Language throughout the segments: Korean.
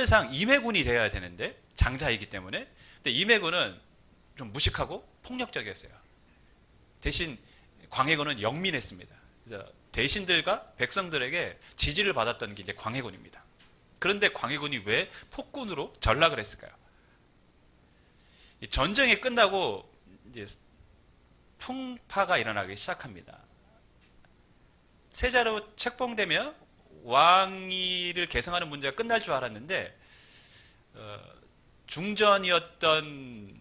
선열상 임해군이 되어야 되는데 장자이기 때문에. 근데 임해군은 좀 무식하고 폭력적이었어요. 대신 광해군은 영민했습니다. 그래서 대신들과 백성들에게 지지를 받았던 게 이제 광해군입니다. 그런데 광해군이 왜 폭군으로 전락을 했을까요? 이 전쟁이 끝나고 이제 풍파가 일어나기 시작합니다. 세자로 책봉되면 왕위를 계승하는 문제가 끝날 줄 알았는데 중전이었던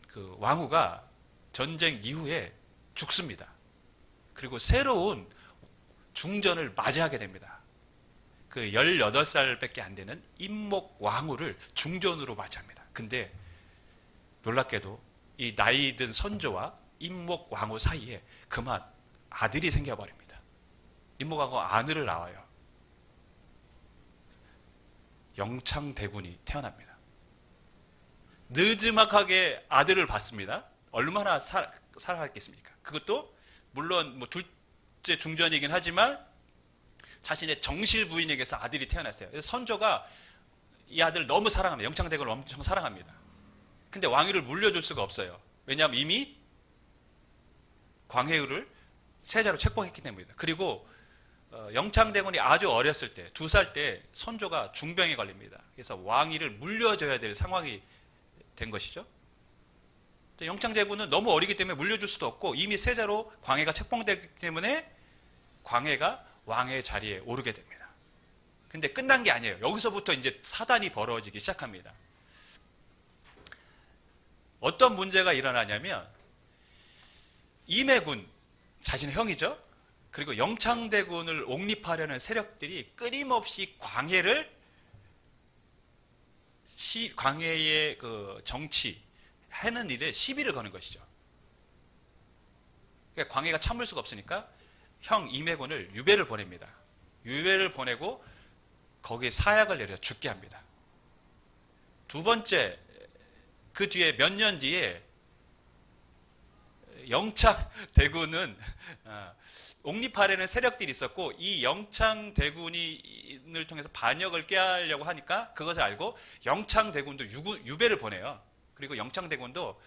그 왕후가 전쟁 이후에 죽습니다. 그리고 새로운 중전을 맞이하게 됩니다. 그 18살밖에 안 되는 임목 왕후를 중전으로 맞이합니다. 근데 놀랍게도 이 나이 든 선조와 임목 왕후 사이에 그만 아들이 생겨버립니다. 임목 왕후 아들을 낳아요. 영창대군이 태어납니다. 느지막하게 아들을 받습니다. 얼마나 사랑했겠습니까? 그것도 물론 뭐 둘째 중전이긴 하지만 자신의 정실 부인에게서 아들이 태어났어요. 그래서 선조가 이 아들을 너무 사랑합니다. 영창대군을 엄청 사랑합니다. 근데 왕위를 물려줄 수가 없어요. 왜냐하면 이미 광해를 세자로 책봉했기 때문입니다. 그리고 영창대군이 아주 어렸을 때, 2살 때 선조가 중병에 걸립니다. 그래서 왕위를 물려줘야 될 상황이 된 것이죠. 영창대군은 너무 어리기 때문에 물려줄 수도 없고 이미 세자로 광해가 책봉되기 때문에 광해가 왕의 자리에 오르게 됩니다. 근데 끝난 게 아니에요. 여기서부터 이제 사단이 벌어지기 시작합니다. 어떤 문제가 일어나냐면 임해군, 자신의 형이죠. 그리고 영창대군을 옹립하려는 세력들이 끊임없이 광해의 그 정치 하는 일에 시비를 거는 것이죠. 그러니까 광해가 참을 수가 없으니까 형 임해군을 유배를 보냅니다. 유배를 보내고 거기에 사약을 내려 죽게 합니다. 두 번째, 그 뒤에 몇 년 뒤에 영창대군은 옹립하려는 세력들이 있었고 이 영창대군을 통해서 반역을 꾀하려고 하니까 그것을 알고 영창대군도 유배를 보내요. 그리고 영창대군도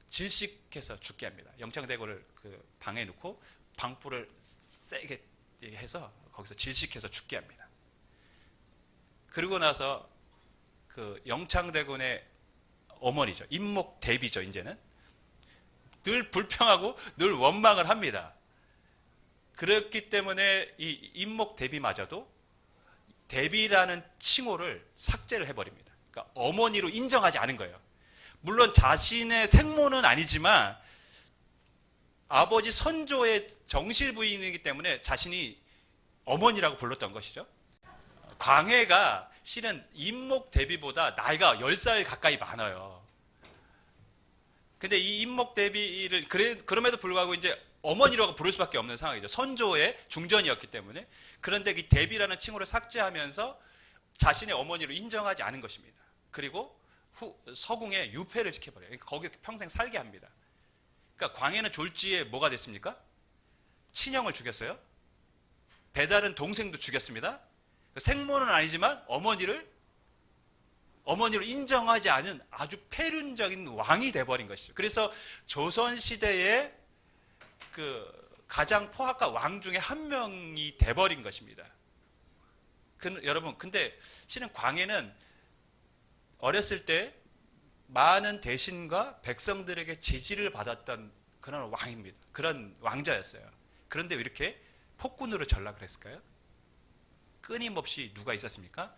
질식해서 죽게 합니다. 영창대군을 그 방에 넣고 방불을 세게 해서 거기서 질식해서 죽게 합니다. 그리고 나서 그 영창대군의 어머니죠. 임목대비죠. 이제는 늘 불평하고 늘 원망을 합니다. 그렇기 때문에 이 임목대비마저도 대비라는 칭호를 삭제를 해버립니다. 그러니까 어머니로 인정하지 않은 거예요. 물론 자신의 생모는 아니지만 아버지 선조의 정실 부인이기 때문에 자신이 어머니라고 불렀던 것이죠. 광해가 실은 임목대비보다 나이가 10살 가까이 많아요. 근데 이 임목대비를 그럼에도 불구하고 이제 어머니라고 부를 수밖에 없는 상황이죠. 선조의 중전이었기 때문에. 그런데 이 대비라는 칭호를 삭제하면서 자신의 어머니로 인정하지 않은 것입니다. 그리고 서궁에 유폐를 시켜버려요. 그러니까 거기 평생 살게 합니다. 그러니까 광해는 졸지에 뭐가 됐습니까? 친형을 죽였어요. 배다른 동생도 죽였습니다. 생모는 아니지만 어머니로 인정하지 않은 아주 폐륜적인 왕이 돼버린 것이죠. 그래서 조선시대의 그 가장 포악한 왕 중에 한 명이 돼버린 것입니다. 여러분, 근데 실은 광해는 어렸을 때 많은 대신과 백성들에게 지지를 받았던 그런 왕입니다. 그런 왕자였어요. 그런데 왜 이렇게 폭군으로 전락을 했을까요? 끊임없이 누가 있었습니까?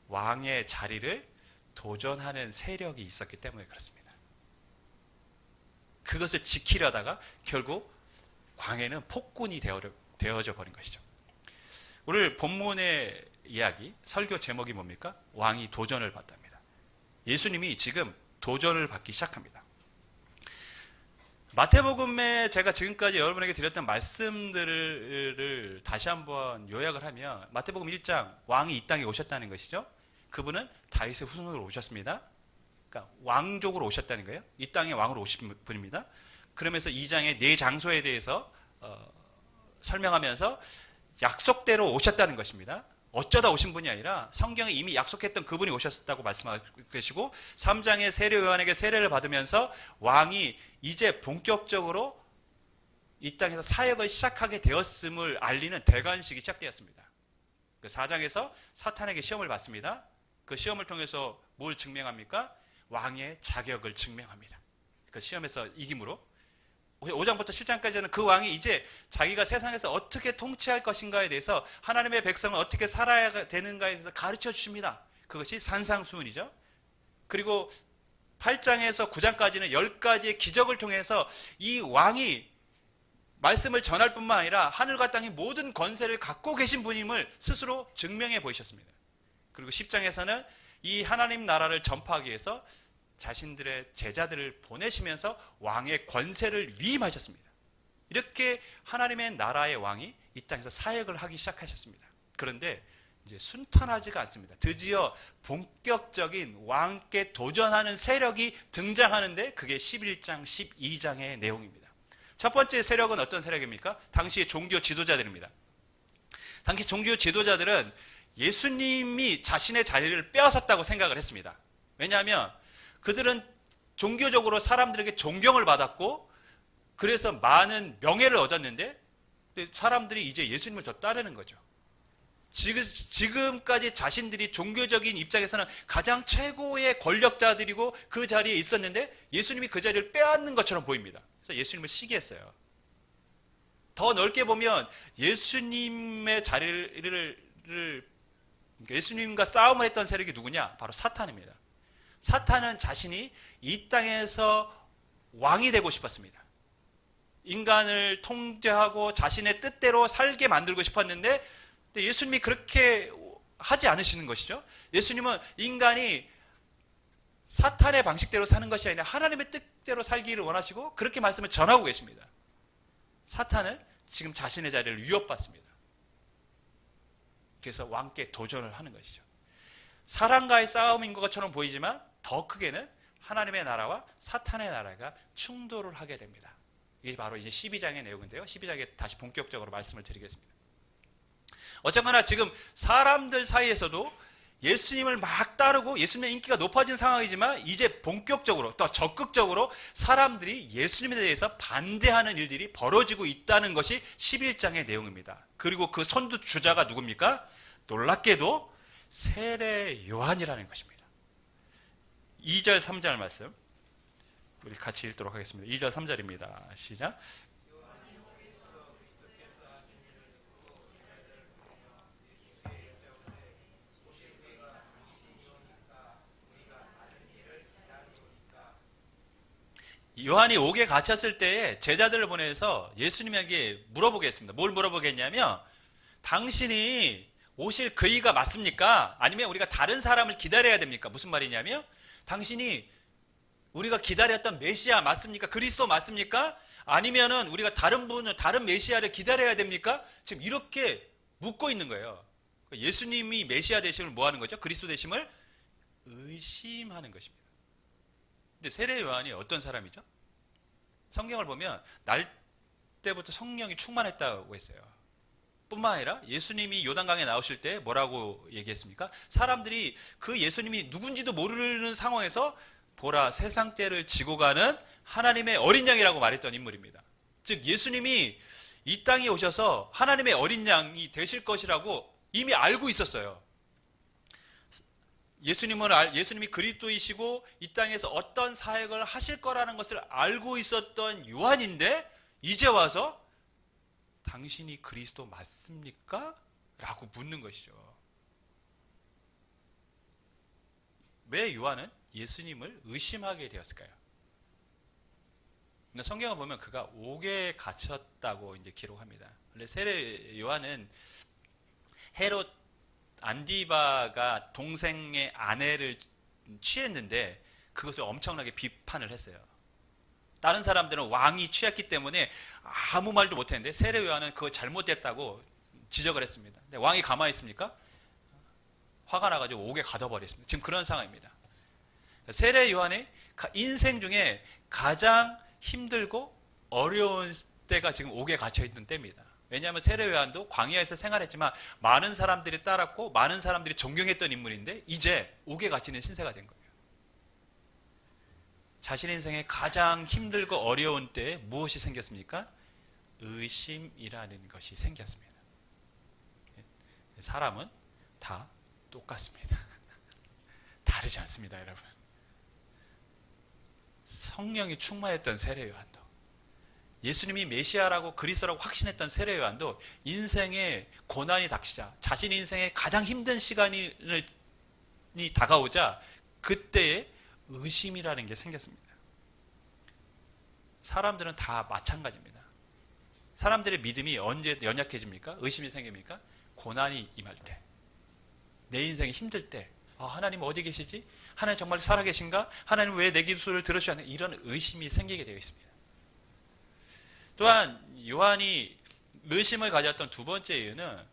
왕의 자리를 도전하는 세력이 있었기 때문에 그렇습니다. 그것을 지키려다가 결국 광해는 폭군이 되어져 버린 것이죠. 오늘 본문의 이야기, 설교 제목이 뭡니까? 왕이 도전을 받답니다. 예수님이 지금 도전을 받기 시작합니다. 마태복음에 제가 지금까지 여러분에게 드렸던 말씀들을 다시 한번 요약을 하면 마태복음 1장 왕이 이 땅에 오셨다는 것이죠. 그분은 다윗의 후손으로 오셨습니다. 그러니까 왕족으로 오셨다는 거예요. 이 땅에 왕으로 오신 분입니다. 그러면서 2장의 네 장소에 대해서 설명하면서 약속대로 오셨다는 것입니다. 어쩌다 오신 분이 아니라 성경에 이미 약속했던 그분이 오셨다고 말씀하고 계시고 3장의 세례 요한에게 세례를 받으면서 왕이 이제 본격적으로 이 땅에서 사역을 시작하게 되었음을 알리는 대관식이 시작되었습니다. 그 4장에서 사탄에게 시험을 받습니다. 그 시험을 통해서 뭘 증명합니까? 왕의 자격을 증명합니다. 그 시험에서 이김으로 5장부터 7장까지는 그 왕이 이제 자기가 세상에서 어떻게 통치할 것인가에 대해서 하나님의 백성을 어떻게 살아야 되는가에 대해서 가르쳐 주십니다. 그것이 산상수훈이죠. 그리고 8장에서 9장까지는 10가지의 기적을 통해서 이 왕이 말씀을 전할 뿐만 아니라 하늘과 땅의 모든 권세를 갖고 계신 분임을 스스로 증명해 보이셨습니다. 그리고 10장에서는 이 하나님 나라를 전파하기 위해서 자신들의 제자들을 보내시면서 왕의 권세를 위임하셨습니다. 이렇게 하나님의 나라의 왕이 이 땅에서 사역을 하기 시작하셨습니다. 그런데 이제 순탄하지가 않습니다. 드디어 본격적인 왕께 도전하는 세력이 등장하는데 그게 11장, 12장의 내용입니다. 첫 번째 세력은 어떤 세력입니까? 당시의 종교 지도자들입니다. 당시 종교 지도자들은 예수님이 자신의 자리를 빼앗았다고 생각을 했습니다. 왜냐하면 그들은 종교적으로 사람들에게 존경을 받았고 그래서 많은 명예를 얻었는데 사람들이 이제 예수님을 더 따르는 거죠. 지금까지 자신들이 종교적인 입장에서는 가장 최고의 권력자들이고 그 자리에 있었는데 예수님이 그 자리를 빼앗는 것처럼 보입니다. 그래서 예수님을 시기했어요. 더 넓게 보면 예수님의 자리를 예수님과 싸움을 했던 세력이 누구냐? 바로 사탄입니다. 사탄은 자신이 이 땅에서 왕이 되고 싶었습니다. 인간을 통제하고 자신의 뜻대로 살게 만들고 싶었는데 예수님이 그렇게 하지 않으시는 것이죠. 예수님은 인간이 사탄의 방식대로 사는 것이 아니라 하나님의 뜻대로 살기를 원하시고 그렇게 말씀을 전하고 계십니다. 사탄은 지금 자신의 자리를 위협받습니다. 그래서 왕께 도전을 하는 것이죠. 사람과의 싸움인 것처럼 보이지만 더 크게는 하나님의 나라와 사탄의 나라가 충돌을 하게 됩니다. 이게 바로 이제 12장의 내용인데요. 12장에 다시 본격적으로 말씀을 드리겠습니다. 어쨌거나 지금 사람들 사이에서도 예수님을 막 따르고 예수님의 인기가 높아진 상황이지만 이제 본격적으로 또 적극적으로 사람들이 예수님에 대해서 반대하는 일들이 벌어지고 있다는 것이 11장의 내용입니다. 그리고 그 선두주자가 누굽니까? 놀랍게도 세례 요한이라는 것입니다. 2절 3절 말씀 우리 같이 읽도록 하겠습니다. 2절 3절입니다. 시작. 요한이 옥에 갇혔을 때에 제자들을 보내서 예수님에게 물어보겠습니다. 뭘 물어보겠냐면 당신이 오실 그이가 맞습니까? 아니면 우리가 다른 사람을 기다려야 됩니까? 무슨 말이냐면 당신이 우리가 기다렸던 메시아 맞습니까? 그리스도 맞습니까? 아니면은 우리가 다른 메시아를 기다려야 됩니까? 지금 이렇게 묻고 있는 거예요. 예수님이 메시아 되심을 뭐 하는 거죠? 그리스도 되심을 의심하는 것입니다. 근데 세례 요한이 어떤 사람이죠? 성경을 보면 날 때부터 성령이 충만했다고 했어요. 뿐만 아니라 예수님이 요단강에 나오실 때 뭐라고 얘기했습니까? 사람들이 그 예수님이 누군지도 모르는 상황에서 보라 세상 죄를 지고 가는 하나님의 어린 양이라고 말했던 인물입니다. 즉 예수님이 이 땅에 오셔서 하나님의 어린 양이 되실 것이라고 이미 알고 있었어요. 예수님이 그리스도이시고 이 땅에서 어떤 사역을 하실 거라는 것을 알고 있었던 요한인데 이제 와서 당신이 그리스도 맞습니까? 라고 묻는 것이죠. 왜 요한은 예수님을 의심하게 되었을까요? 성경을 보면 그가 옥에 갇혔다고 이제 기록합니다. 원래 세례 요한은 헤롯 안디바가 동생의 아내를 취했는데 그것을 엄청나게 비판을 했어요. 다른 사람들은 왕이 취했기 때문에 아무 말도 못했는데 세례 요한은 그거 잘못됐다고 지적을 했습니다. 근데 왕이 가만히 있습니까? 화가 나가지고 옥에 가둬버렸습니다. 지금 그런 상황입니다. 세례 요한의 인생 중에 가장 힘들고 어려운 때가 지금 옥에 갇혀있는 때입니다. 왜냐하면 세례 요한도 광야에서 생활했지만 많은 사람들이 따랐고 많은 사람들이 존경했던 인물인데 이제 옥에 갇히는 신세가 된 거예요. 자신 인생의 가장 힘들고 어려운 때에 무엇이 생겼습니까? 의심이라는 것이 생겼습니다. 사람은 다 똑같습니다. 다르지 않습니다, 여러분. 성령이 충만했던 세례 요한도, 예수님이 메시아라고 그리스도라고 확신했던 세례 요한도 인생의 고난이 닥치자, 자신 인생의 가장 힘든 시간이 다가오자 그때에 의심이라는 게 생겼습니다. 사람들은 다 마찬가지입니다. 사람들의 믿음이 언제 연약해집니까? 의심이 생깁니까? 고난이 임할 때, 내 인생이 힘들 때, 하나님 어디 계시지? 하나님 정말 살아계신가? 하나님 왜 내 기도를 들으시지 않나? 이런 의심이 생기게 되어 있습니다. 또한 요한이 의심을 가졌던 두 번째 이유는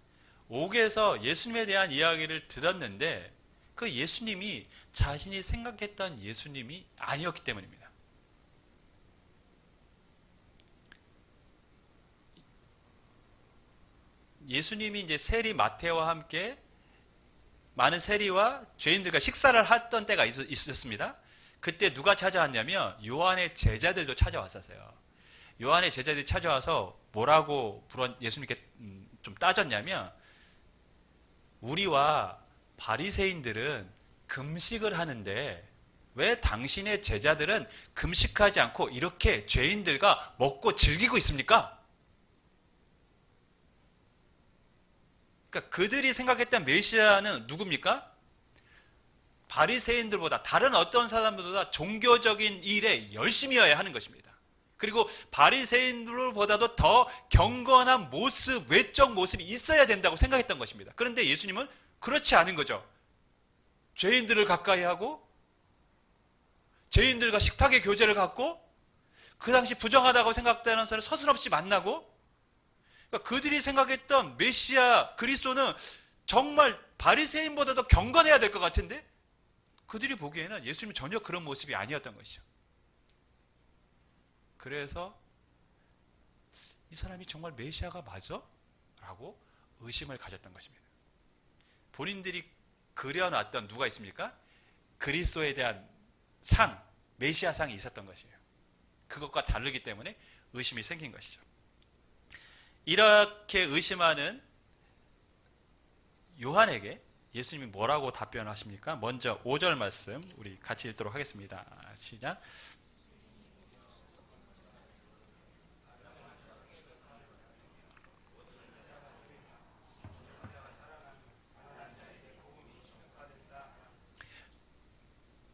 옥에서 예수님에 대한 이야기를 들었는데 그 예수님이 자신이 생각했던 예수님이 아니었기 때문입니다. 예수님이 이제 세리 마태와 함께 많은 세리와 죄인들과 식사를 했던 때가 있었습니다. 그때 누가 찾아왔냐면 요한의 제자들도 찾아왔었어요. 요한의 제자들이 찾아와서 뭐라고 예수님께 좀 따졌냐면, 우리와 바리새인들은 금식을 하는데 왜 당신의 제자들은 금식하지 않고 이렇게 죄인들과 먹고 즐기고 있습니까? 그러니까 그들이 생각했던 메시아는 누굽니까? 바리새인들보다, 다른 어떤 사람들보다 종교적인 일에 열심히여야 하는 것입니다. 그리고 바리새인들보다도 더 경건한 모습, 외적 모습이 있어야 된다고 생각했던 것입니다. 그런데 예수님은 그렇지 않은 거죠. 죄인들을 가까이 하고 죄인들과 식탁의 교제를 갖고 그 당시 부정하다고 생각되는 사람을 서슴없이 만나고, 그러니까 그들이 생각했던 메시아 그리스도는 정말 바리새인보다도 경건해야 될 것 같은데 그들이 보기에는 예수님은 전혀 그런 모습이 아니었던 것이죠. 그래서 이 사람이 정말 메시아가 맞아? 라고 의심을 가졌던 것입니다. 본인들이 그려놨던 누가 있습니까? 그리스도에 대한 상, 메시아상이 있었던 것이에요. 그것과 다르기 때문에 의심이 생긴 것이죠. 이렇게 의심하는 요한에게 예수님이 뭐라고 답변하십니까? 먼저 5절 말씀 우리 같이 읽도록 하겠습니다. 시작.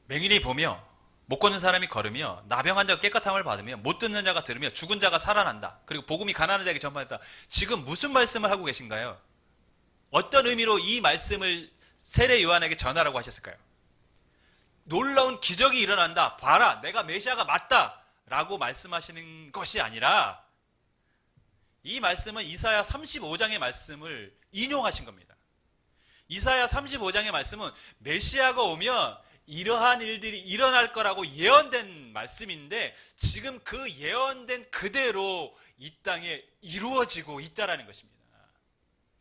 맹인이 보며 못 걷는 사람이 걸으며 나병한 자가 깨끗함을 받으며 못 듣는 자가 들으며 죽은 자가 살아난다. 그리고 복음이 가난한 자에게 전파했다. 지금 무슨 말씀을 하고 계신가요? 어떤 의미로 이 말씀을 세례 요한에게 전하라고 하셨을까요? 놀라운 기적이 일어난다. 봐라, 내가 메시아가 맞다. 라고 말씀하시는 것이 아니라 이 말씀은 이사야 35장의 말씀을 인용하신 겁니다. 이사야 35장의 말씀은 메시아가 오면 이러한 일들이 일어날 거라고 예언된 말씀인데 지금 그 예언된 그대로 이 땅에 이루어지고 있다는 것입니다.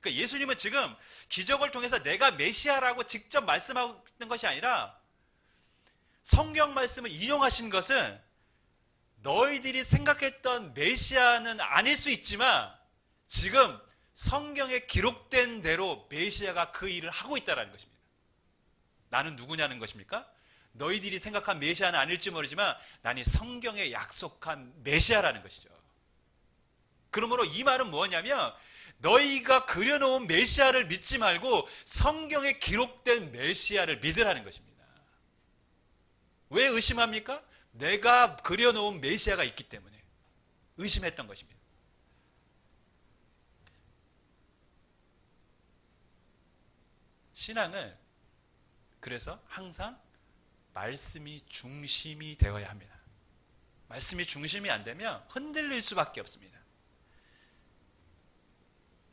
그러니까 예수님은 지금 기적을 통해서 내가 메시아라고 직접 말씀하는 것이 아니라 성경 말씀을 인용하신 것은 너희들이 생각했던 메시아는 아닐 수 있지만 지금 성경에 기록된 대로 메시아가 그 일을 하고 있다는 것입니다. 나는 누구냐는 것입니까? 너희들이 생각한 메시아는 아닐지 모르지만 나는 성경에 약속한 메시아라는 것이죠. 그러므로 이 말은 뭐냐면 너희가 그려놓은 메시아를 믿지 말고 성경에 기록된 메시아를 믿으라는 것입니다. 왜 의심합니까? 내가 그려놓은 메시아가 있기 때문에 의심했던 것입니다. 신앙은 그래서 항상 말씀이 중심이 되어야 합니다. 말씀이 중심이 안 되면 흔들릴 수밖에 없습니다.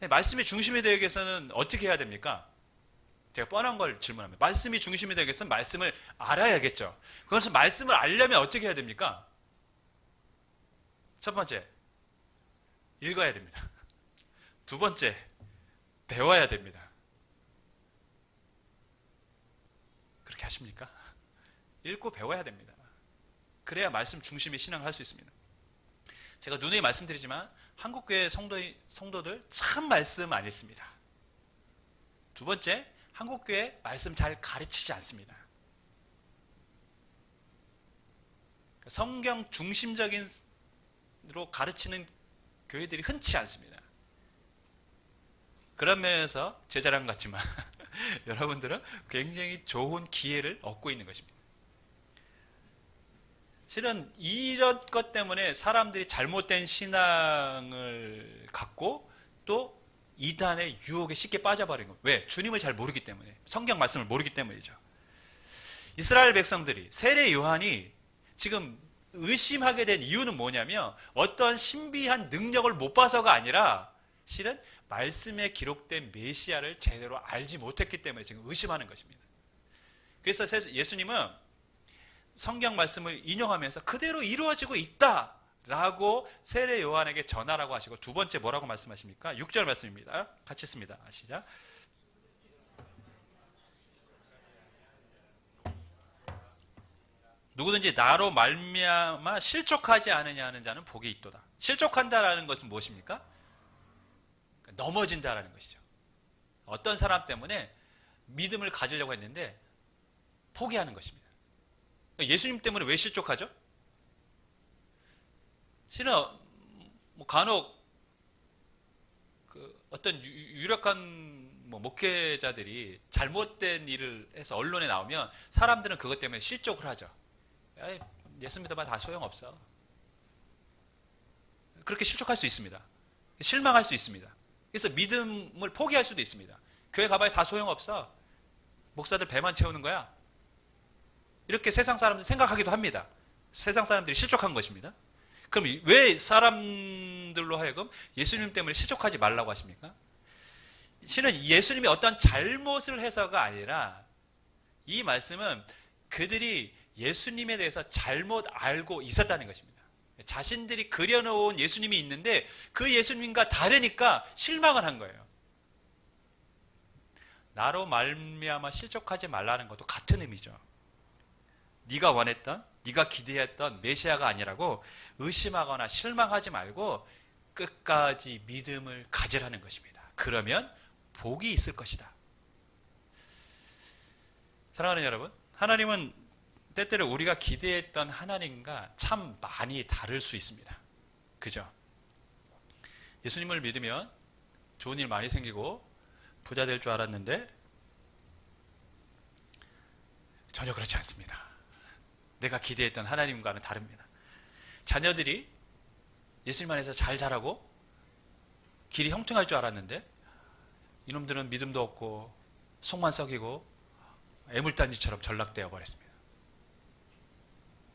말씀이 중심이 되기 위해서는 어떻게 해야 됩니까? 제가 뻔한 걸 질문합니다. 말씀이 중심이 되기 위해서는 말씀을 알아야겠죠. 그것은 말씀을 알려면 어떻게 해야 됩니까? 첫 번째, 읽어야 됩니다. 두 번째, 배워야 됩니다. 그렇게 하십니까? 읽고 배워야 됩니다. 그래야 말씀 중심의 신앙을 할 수 있습니다. 제가 누누이 말씀드리지만 한국교회 성도들 참 말씀 안 읽습니다. 두 번째, 한국교회 말씀 잘 가르치지 않습니다. 성경 중심적으로 가르치는 교회들이 흔치 않습니다. 그런 면에서 제 자랑 같지만 여러분들은 굉장히 좋은 기회를 얻고 있는 것입니다. 실은 이런 것 때문에 사람들이 잘못된 신앙을 갖고 또 이단의 유혹에 쉽게 빠져버린 거예요. 왜? 주님을 잘 모르기 때문에, 성경 말씀을 모르기 때문이죠. 이스라엘 백성들이, 세례 요한이 지금 의심하게 된 이유는 뭐냐면 어떤 신비한 능력을 못 봐서가 아니라 실은 말씀에 기록된 메시아를 제대로 알지 못했기 때문에 지금 의심하는 것입니다. 그래서 예수님은 성경 말씀을 인용하면서 그대로 이루어지고 있다라고 세례 요한에게 전하라고 하시고, 두 번째 뭐라고 말씀하십니까? 6절 말씀입니다. 같이 씁니다. 시작. 누구든지 나로 말미암아 실족하지 않으냐 하는 자는 복이 있도다. 실족한다라는 것은 무엇입니까? 넘어진다라는 것이죠. 어떤 사람 때문에 믿음을 가지려고 했는데 포기하는 것입니다. 예수님 때문에 왜 실족하죠? 실은 간혹 어떤 유력한 목회자들이 잘못된 일을 해서 언론에 나오면 사람들은 그것 때문에 실족을 하죠. 예수 믿어봐 다 소용없어. 그렇게 실족할 수 있습니다. 실망할 수 있습니다. 그래서 믿음을 포기할 수도 있습니다. 교회 가봐야 다 소용없어. 목사들 배만 채우는 거야. 이렇게 세상 사람들이 생각하기도 합니다. 세상 사람들이 실족한 것입니다. 그럼 왜 사람들로 하여금 예수님 때문에 실족하지 말라고 하십니까? 실은 예수님이 어떤 잘못을 해서가 아니라 이 말씀은 그들이 예수님에 대해서 잘못 알고 있었다는 것입니다. 자신들이 그려놓은 예수님이 있는데 그 예수님과 다르니까 실망을 한 거예요. 나로 말미암아 실족하지 말라는 것도 같은 의미죠. 네가 원했던, 네가 기대했던 메시아가 아니라고 의심하거나 실망하지 말고 끝까지 믿음을 가지라는 것입니다. 그러면 복이 있을 것이다. 사랑하는 여러분, 하나님은 때때로 우리가 기대했던 하나님과 참 많이 다를 수 있습니다. 그죠? 예수님을 믿으면 좋은 일 많이 생기고 부자 될 줄 알았는데 전혀 그렇지 않습니다. 내가 기대했던 하나님과는 다릅니다. 자녀들이 예수님 안에서 잘 자라고 길이 형통할 줄 알았는데 이놈들은 믿음도 없고 속만 썩이고 애물단지처럼 전락되어 버렸습니다.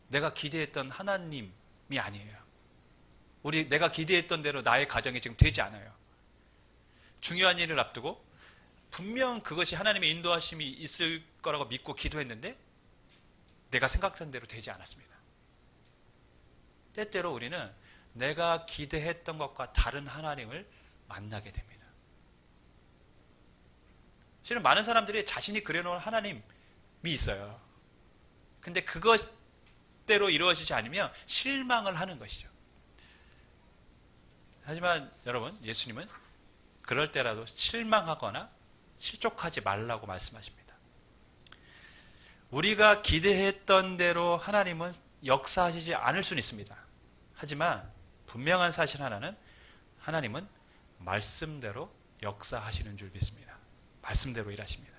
내가 기대했던 하나님이 아니에요. 내가 기대했던 대로 나의 가정이 지금 되지 않아요. 중요한 일을 앞두고 분명 그것이 하나님의 인도하심이 있을 거라고 믿고 기도했는데 내가 생각한 대로 되지 않았습니다. 때때로 우리는 내가 기대했던 것과 다른 하나님을 만나게 됩니다. 실은 많은 사람들이 자신이 그려놓은 하나님이 있어요. 근데 그것대로 이루어지지 않으면 실망을 하는 것이죠. 하지만 여러분, 예수님은 그럴 때라도 실망하거나 실족하지 말라고 말씀하십니다. 우리가 기대했던 대로 하나님은 역사하시지 않을 수는 있습니다. 하지만 분명한 사실 하나는 하나님은 말씀대로 역사하시는 줄 믿습니다. 말씀대로 일하십니다.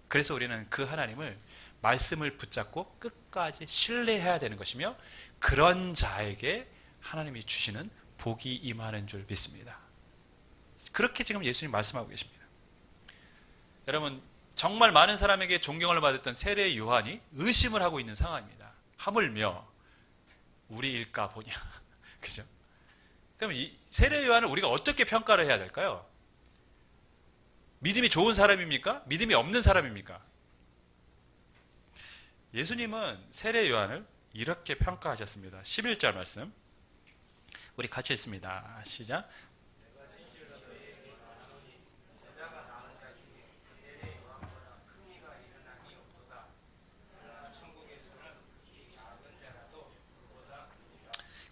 그래서 우리는 그 하나님을 말씀을 붙잡고 끝까지 신뢰해야 되는 것이며 그런 자에게 하나님이 주시는 복이 임하는 줄 믿습니다. 그렇게 지금 예수님 말씀하고 계십니다. 여러분, 정말 많은 사람에게 존경을 받았던 세례 요한이 의심을 하고 있는 상황입니다. 하물며 우리일까 보냐. 그죠? 그럼 이 세례 요한을 우리가 어떻게 평가를 해야 될까요? 믿음이 좋은 사람입니까? 믿음이 없는 사람입니까? 예수님은 세례 요한을 이렇게 평가하셨습니다. 11절 말씀 우리 같이 읽습니다. 시작.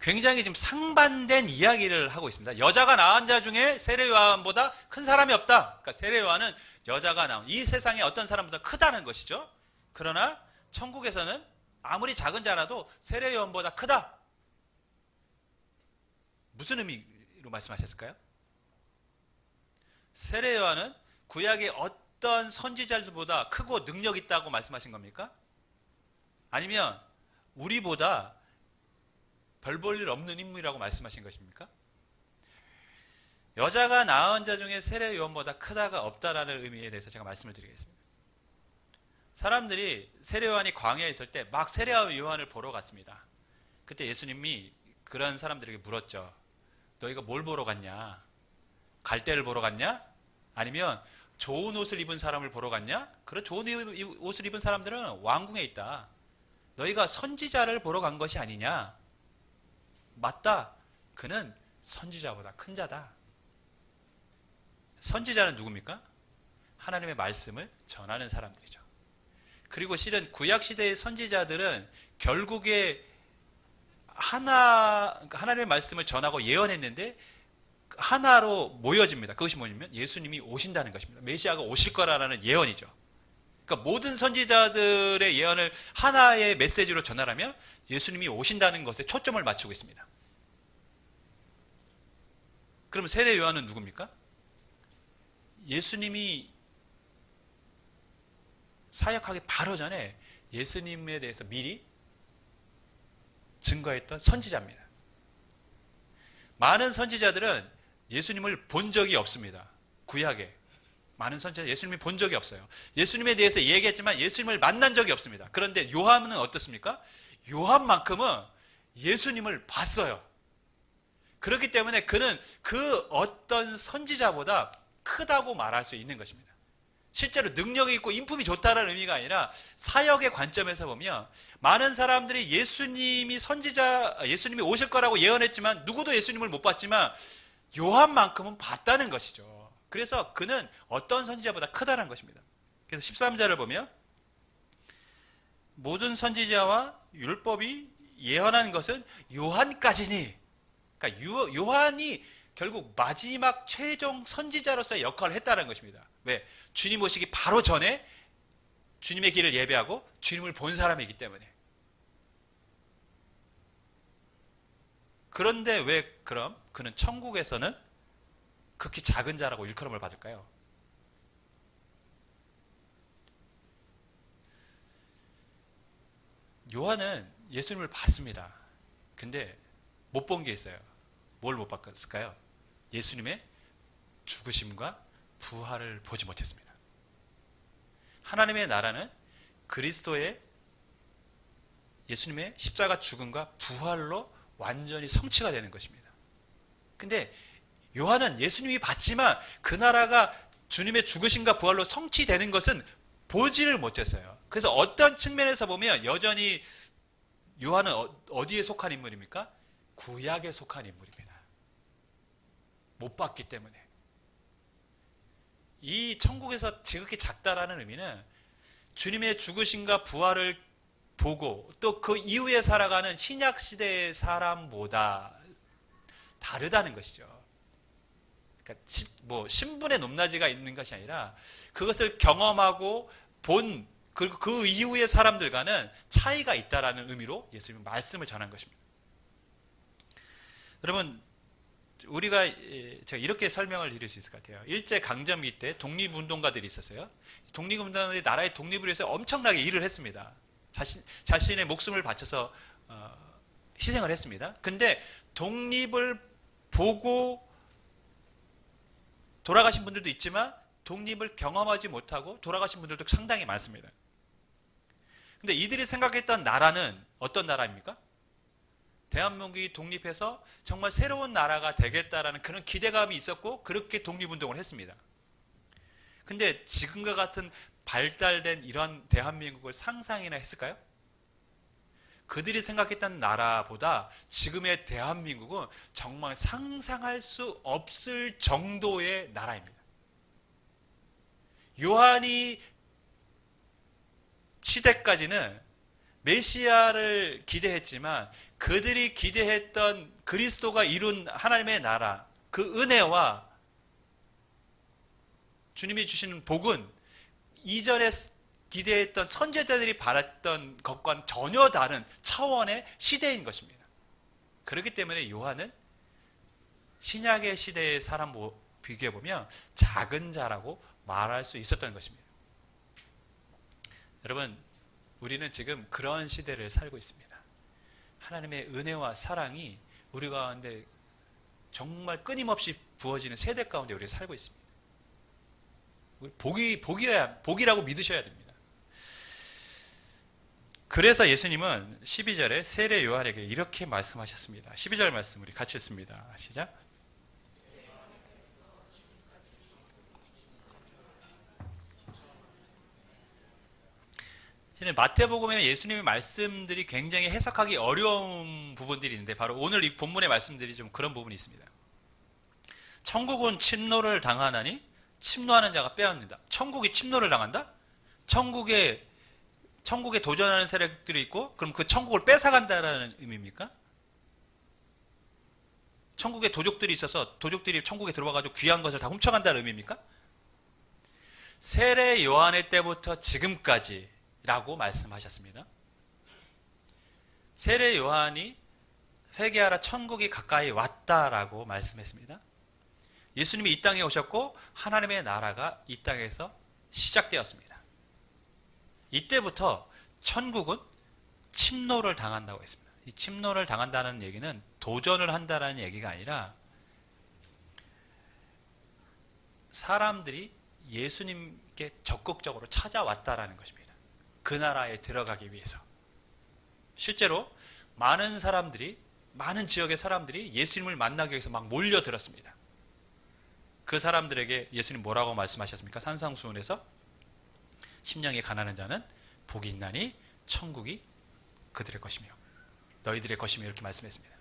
굉장히 지금 상반된 이야기를 하고 있습니다. 여자가 낳은 자 중에 세례 요한보다 큰 사람이 없다. 그러니까 세례 요한은 여자가 낳은 이 세상에 어떤 사람보다 크다는 것이죠. 그러나 천국에서는 아무리 작은 자라도 세례 요한보다 크다. 무슨 의미로 말씀하셨을까요? 세례 요한은 구약의 어떤 선지자들보다 크고 능력 있다고 말씀하신 겁니까? 아니면 우리보다 별 볼 일 없는 인물이라고 말씀하신 것입니까? 여자가 낳은 자 중에 세례 요한보다 크다가 없다라는 의미에 대해서 제가 말씀을 드리겠습니다. 사람들이 세례 요한이 광야에 있을 때 막 세례 요한을 보러 갔습니다. 그때 예수님이 그런 사람들에게 물었죠. 너희가 뭘 보러 갔냐? 갈대를 보러 갔냐? 아니면 좋은 옷을 입은 사람을 보러 갔냐? 그런 좋은 옷을 입은 사람들은 왕궁에 있다. 너희가 선지자를 보러 간 것이 아니냐? 맞다. 그는 선지자보다 큰 자다. 선지자는 누굽니까? 하나님의 말씀을 전하는 사람들이죠. 그리고 실은 구약시대의 선지자들은 결국에 하나님의 말씀을 전하고 예언했는데 하나로 모여집니다. 그것이 뭐냐면 예수님이 오신다는 것입니다. 메시아가 오실 거라는 예언이죠. 그러니까 모든 선지자들의 예언을 하나의 메시지로 전하라면 예수님이 오신다는 것에 초점을 맞추고 있습니다. 그럼 세례 요한은 누굽니까? 예수님이 사역하기 바로 전에 예수님에 대해서 미리 증거했던 선지자입니다. 많은 선지자들은 예수님을 본 적이 없습니다. 구약에 많은 선지자 예수님이 본 적이 없어요. 예수님에 대해서 얘기했지만 예수님을 만난 적이 없습니다. 그런데 요한은 어떻습니까? 요한만큼은 예수님을 봤어요. 그렇기 때문에 그는 그 어떤 선지자보다 크다고 말할 수 있는 것입니다. 실제로 능력이 있고 인품이 좋다는 의미가 아니라 사역의 관점에서 보면 많은 사람들이 예수님이 예수님이 오실 거라고 예언했지만 누구도 예수님을 못 봤지만 요한만큼은 봤다는 것이죠. 그래서 그는 어떤 선지자보다 크다는 것입니다. 그래서 13절을 보면 모든 선지자와 율법이 예언한 것은 요한까지니, 그러니까 요한이 결국 마지막 최종 선지자로서의 역할을 했다는 것입니다. 왜? 주님 오시기 바로 전에 주님의 길을 예배하고 주님을 본 사람이기 때문에. 그런데 왜 그럼 그는 천국에서는 극히 작은 자라고 일컬음을 받을까요? 요한은 예수님을 봤습니다. 근데 못 본 게 있어요. 뭘 못 봤을까요? 예수님의 죽으심과 부활을 보지 못했습니다. 하나님의 나라는 그리스도의 예수님의 십자가 죽음과 부활로 완전히 성취가 되는 것입니다. 근데 요한은 예수님이 봤지만 그 나라가 주님의 죽으심과 부활로 성취되는 것은 보지를 못했어요. 그래서 어떤 측면에서 보면 여전히 요한은 어디에 속한 인물입니까? 구약에 속한 인물입니다. 못 봤기 때문에. 이 천국에서 지극히 작다라는 의미는 주님의 죽으심과 부활을 보고 또 그 이후에 살아가는 신약 시대의 사람보다 다르다는 것이죠. 그러니까 뭐 신분의 높낮이가 있는 것이 아니라 그것을 경험하고 본 그 이후의 사람들과는 차이가 있다라는 의미로 예수님은 말씀을 전한 것입니다. 여러분, 우리가 제가 이렇게 설명을 드릴 수 있을 것 같아요. 일제 강점기 때 독립운동가들이 있었어요. 독립운동가들이 나라의 독립을 위해서 엄청나게 일을 했습니다. 자신의 목숨을 바쳐서 희생을 했습니다. 근데 독립을 보고 돌아가신 분들도 있지만 독립을 경험하지 못하고 돌아가신 분들도 상당히 많습니다. 근데 이들이 생각했던 나라는 어떤 나라입니까? 대한민국이 독립해서 정말 새로운 나라가 되겠다라는 그런 기대감이 있었고 그렇게 독립운동을 했습니다. 근데 지금과 같은 발달된 이런 대한민국을 상상이나 했을까요? 그들이 생각했던 나라보다 지금의 대한민국은 정말 상상할 수 없을 정도의 나라입니다. 요한이 시대까지는 메시아를 기대했지만 그들이 기대했던 그리스도가 이룬 하나님의 나라, 그 은혜와 주님이 주시는 복은 이전에 기대했던 선지자들이 바랐던 것과는 전혀 다른 차원의 시대인 것입니다. 그렇기 때문에 요한은 신약의 시대의 사람 비교해보면 작은 자라고 말할 수 있었던 것입니다. 여러분, 우리는 지금 그런 시대를 살고 있습니다. 하나님의 은혜와 사랑이 우리 가운데 정말 끊임없이 부어지는 세대 가운데 우리가 살고 있습니다. 복이라고 믿으셔야 됩니다. 그래서 예수님은 12절에 세례 요한에게 이렇게 말씀하셨습니다. 12절 말씀 우리 같이 읽습니다. 시작. 마태복음에 예수님의 말씀들이 굉장히 해석하기 어려운 부분들이 있는데 바로 오늘 이 본문의 말씀들이 좀 그런 부분이 있습니다. 천국은 침노를 당하나니 침노하는 자가 빼앗는다. 천국이 침노를 당한다? 천국에 도전하는 세력들이 있고 그럼 그 천국을 뺏어간다라는 의미입니까? 천국에 도적들이 있어서 도적들이 천국에 들어와가지고 귀한 것을 다 훔쳐간다는 의미입니까? 세례 요한의 때부터 지금까지 라고 말씀하셨습니다. 세례 요한이 회개하라 천국이 가까이 왔다라고 말씀했습니다. 예수님이 이 땅에 오셨고 하나님의 나라가 이 땅에서 시작되었습니다. 이때부터 천국은 침노를 당한다고 했습니다. 이 침노를 당한다는 얘기는 도전을 한다는 얘기가 아니라 사람들이 예수님께 적극적으로 찾아왔다라는 것입니다. 그 나라에 들어가기 위해서. 실제로 많은 지역의 사람들이 예수님을 만나기 위해서 막 몰려들었습니다. 그 사람들에게 예수님 뭐라고 말씀하셨습니까? 산상수훈에서 심령이 가난한 자는 복이 있나니 천국이 그들의 것이며 너희들의 것이며 이렇게 말씀했습니다.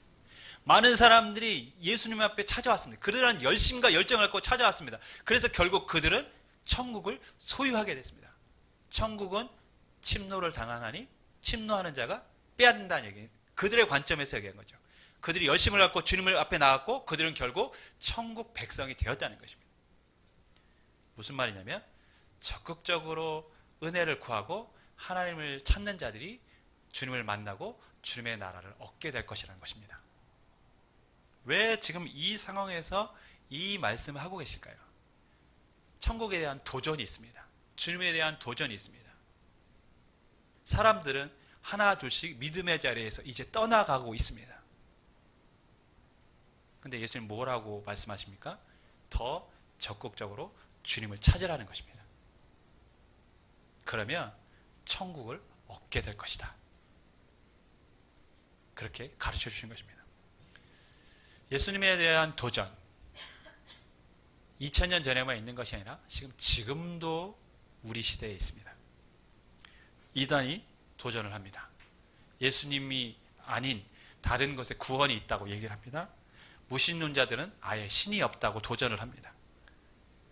많은 사람들이 예수님 앞에 찾아왔습니다. 그들은 열심과 열정을 갖고 찾아왔습니다. 그래서 결국 그들은 천국을 소유하게 됐습니다. 천국은 침노를 당하나니 침노하는 자가 빼앗는다는 얘기. 그들의 관점에서 얘기한 거죠. 그들이 열심을 갖고 주님을 앞에 나왔고 그들은 결국 천국 백성이 되었다는 것입니다. 무슨 말이냐면 적극적으로 은혜를 구하고 하나님을 찾는 자들이 주님을 만나고 주님의 나라를 얻게 될 것이라는 것입니다. 왜 지금 이 상황에서 이 말씀을 하고 계실까요? 천국에 대한 도전이 있습니다. 주님에 대한 도전이 있습니다. 사람들은 하나 둘씩 믿음의 자리에서 이제 떠나가고 있습니다. 근데 예수님 뭐라고 말씀하십니까? 더 적극적으로 주님을 찾으라는 것입니다. 그러면 천국을 얻게 될 것이다. 그렇게 가르쳐 주신 것입니다. 예수님에 대한 도전 2000년 전에만 있는 것이 아니라 지금도 우리 시대에 있습니다. 이단이 도전을 합니다. 예수님이 아닌 다른 것에 구원이 있다고 얘기를 합니다. 무신론자들은 아예 신이 없다고 도전을 합니다.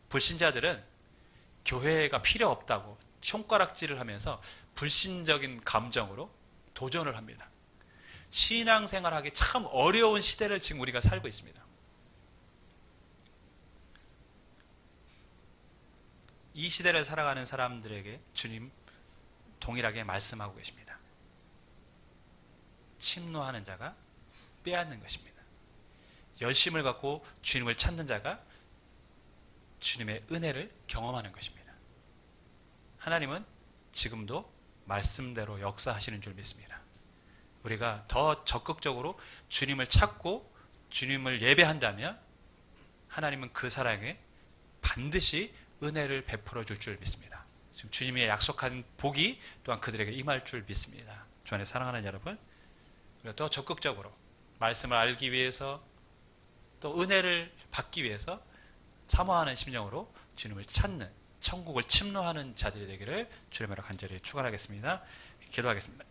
불신자들은 교회가 필요 없다고 손가락질을 하면서 불신적인 감정으로 도전을 합니다. 신앙생활하기 참 어려운 시대를 지금 우리가 살고 있습니다. 이 시대를 살아가는 사람들에게 주님 동일하게 말씀하고 계십니다. 침노하는 자가 빼앗는 것입니다. 열심을 갖고 주님을 찾는 자가 주님의 은혜를 경험하는 것입니다. 하나님은 지금도 말씀대로 역사하시는 줄 믿습니다. 우리가 더 적극적으로 주님을 찾고 주님을 예배한다면 하나님은 그 사람에게 반드시 은혜를 베풀어 줄 줄 믿습니다. 지금 주님이 약속한 복이 또한 그들에게 임할 줄 믿습니다. 주 안에 사랑하는 여러분, 우리가 더 적극적으로 말씀을 알기 위해서 또 은혜를 받기 위해서 사모하는 심령으로 주님을 찾는 천국을 침노하는 자들이 되기를 주님으로 간절히 축원하겠습니다. 기도하겠습니다.